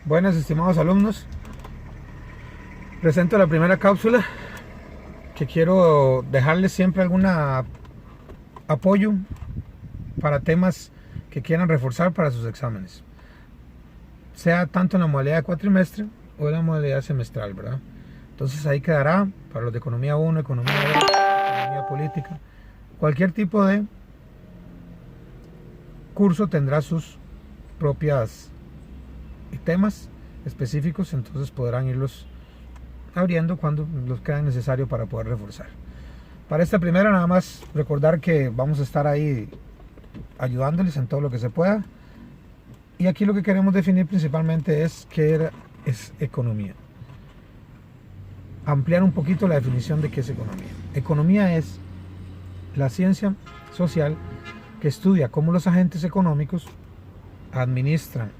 Buenas, estimados alumnos. Presento la primera cápsula que quiero dejarles siempre algún apoyo para temas que quieran reforzar para sus exámenes, sea tanto en la modalidad de cuatrimestre o en la modalidad semestral, ¿verdad? Entonces ahí quedará para los de Economía 1, Economía 2, Economía Política. Cualquier tipo de curso tendrá sus propias temas específicos, entonces podrán irlos abriendo cuando los crean necesario para poder reforzar. Para esta primera, nada más recordar que vamos a estar ahí ayudándoles en todo lo que se pueda. Y aquí lo que queremos definir principalmente es qué es economía. Ampliar un poquito la definición de qué es economía. Economía es la ciencia social que estudia cómo los agentes económicos administran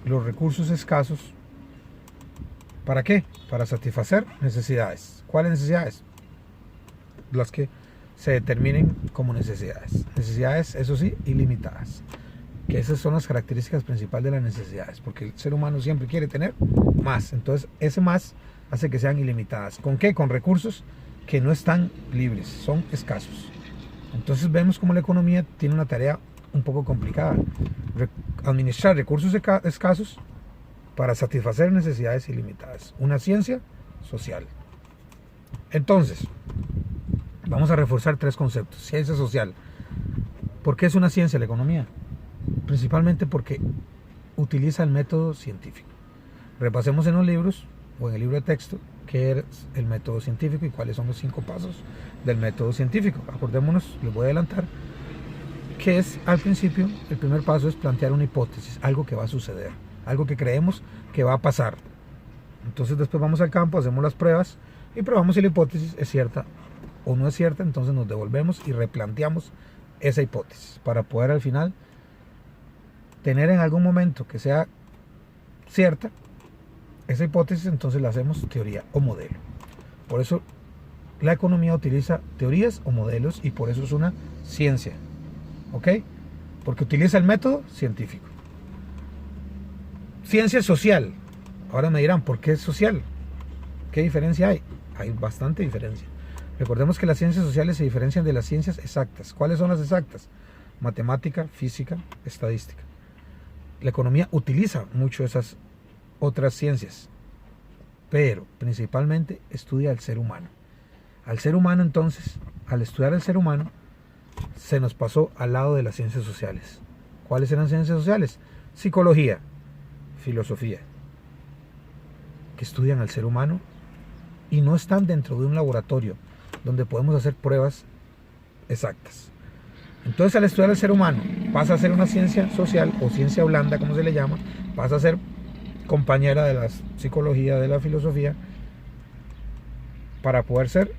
los recursos escasos. ¿Para qué? Para satisfacer necesidades. ¿Cuáles necesidades? Las que se determinen como necesidades. Necesidades, eso sí, ilimitadas. Que esas son las características principales de las necesidades. Porque el ser humano siempre quiere tener más. Entonces, ese más hace que sean ilimitadas. ¿Con qué? Con recursos que no están libres, son escasos. Entonces, vemos como la economía tiene una tarea un poco complicada. Administrar recursos escasos para satisfacer necesidades ilimitadas. Una ciencia social. Entonces, vamos a reforzar tres conceptos. Ciencia social. ¿Por qué es una ciencia la economía? Principalmente porque utiliza el método científico. Repasemos en los libros o en el libro de texto qué es el método científico y cuáles son los 5 pasos del método científico. Acordémonos, les voy a adelantar, que es al principio, el primer paso es plantear una hipótesis, algo que va a suceder, algo que creemos que va a pasar. Entonces después vamos al campo, hacemos las pruebas y probamos si la hipótesis es cierta o no es cierta. Entonces nos devolvemos y replanteamos esa hipótesis para poder al final tener en algún momento que sea cierta esa hipótesis. Entonces la hacemos teoría o modelo. Por eso la economía utiliza teorías o modelos y por eso es una ciencia. ¿Ok? Porque utiliza el método científico. Ciencia social. Ahora me dirán, ¿por qué es social? ¿Qué diferencia hay? Hay bastante diferencia. Recordemos que las ciencias sociales se diferencian de las ciencias exactas. ¿Cuáles son las exactas? Matemática, física, estadística. La economía utiliza mucho esas otras ciencias, pero principalmente estudia al ser humano. Al ser humano, entonces, al estudiar al ser humano, se nos pasó al lado de las ciencias sociales. ¿Cuáles eran ciencias sociales? Psicología, filosofía, que estudian al ser humano y no están dentro de un laboratorio donde podemos hacer pruebas exactas. Entonces, al estudiar al ser humano, pasa a ser una ciencia social o ciencia blanda, como se le llama, pasa a ser compañera de la psicología, de la filosofía, para poder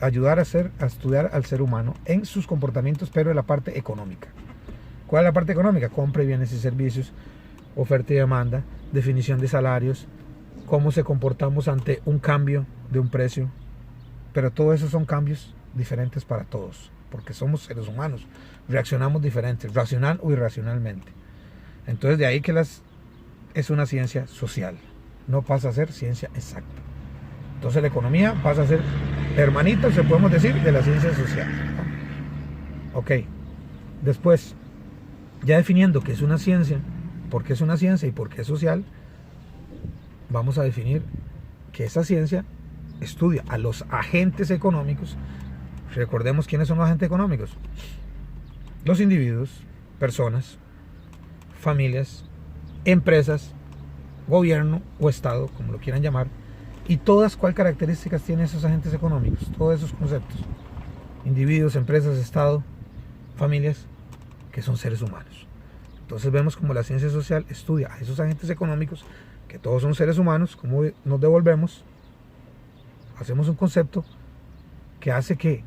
ayudar a estudiar al ser humano en sus comportamientos, pero en la parte económica. ¿Cuál es la parte económica? Compra y bienes y servicios, oferta y demanda, definición de salarios, cómo se comportamos ante un cambio de un precio. Pero todo eso son cambios diferentes para todos, porque somos seres humanos, reaccionamos diferentes, racional o irracionalmente. Entonces de ahí que es una ciencia social, no pasa a ser ciencia exacta. Entonces la economía pasa a ser hermanita, se podemos decir, de la ciencia social. Ok, después, ya definiendo qué es una ciencia, por qué es una ciencia y por qué es social, vamos a definir que esa ciencia estudia a los agentes económicos. Recordemos quiénes son los agentes económicos. Los individuos, personas, familias, empresas, gobierno o estado, como lo quieran llamar, y todas cuál características tienen esos agentes económicos, todos esos conceptos. Individuos, empresas, estado, familias, que son seres humanos. Entonces vemos como la ciencia social estudia a esos agentes económicos, que todos son seres humanos, cómo nos devolvemos, hacemos un concepto que hace que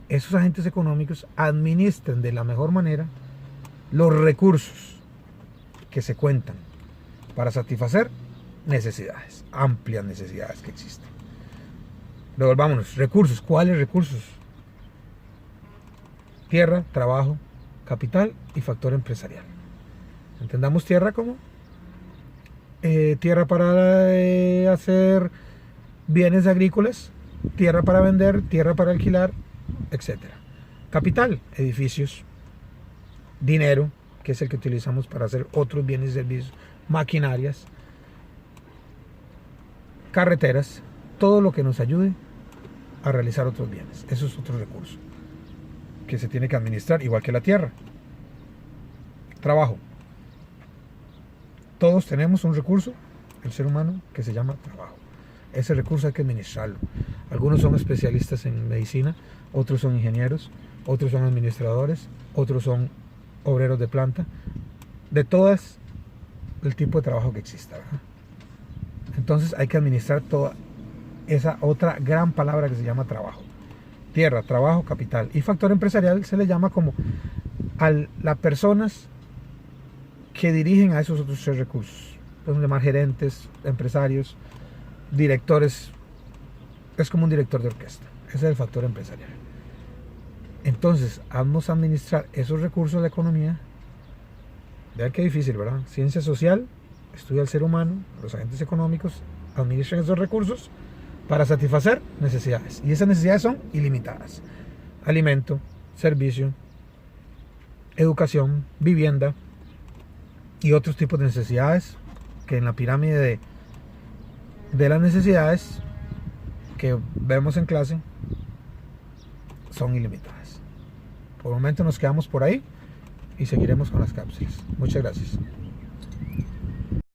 esos agentes económicos administren de la mejor manera los recursos que se cuentan para satisfacer necesidades, amplias necesidades que existen. Devolvámonos, recursos, ¿cuáles recursos? Tierra, trabajo, capital y factor empresarial. Entendamos tierra como tierra para hacer bienes agrícolas, tierra para vender, tierra para alquilar, etc. Capital, edificios, dinero, que es el que utilizamos para hacer otros bienes y servicios, maquinarias, carreteras, todo lo que nos ayude a realizar otros bienes. Eso es otro recurso que se tiene que administrar, igual que la tierra. Trabajo. Todos tenemos un recurso, el ser humano, que se llama trabajo. Ese recurso hay que administrarlo. Algunos son especialistas en medicina, otros son ingenieros, otros son administradores, otros son obreros de planta, de todas el tipo de trabajo que exista, ¿verdad? Entonces hay que administrar toda esa otra gran palabra que se llama trabajo. Tierra, trabajo, capital. Y factor empresarial se le llama como a las personas que dirigen a esos otros 3 recursos. Podemos llamar gerentes, empresarios, directores. Es como un director de orquesta. Ese es el factor empresarial. Entonces, vamos a administrar esos recursos de la economía. Vean qué difícil, ¿verdad? Ciencia social, estudia al ser humano, los agentes económicos, administran esos recursos para satisfacer necesidades. Y esas necesidades son ilimitadas. Alimento, servicio, educación, vivienda y otros tipos de necesidades que en la pirámide de las necesidades que vemos en clase son ilimitadas. Por el momento nos quedamos por ahí y seguiremos con las cápsulas. Muchas gracias.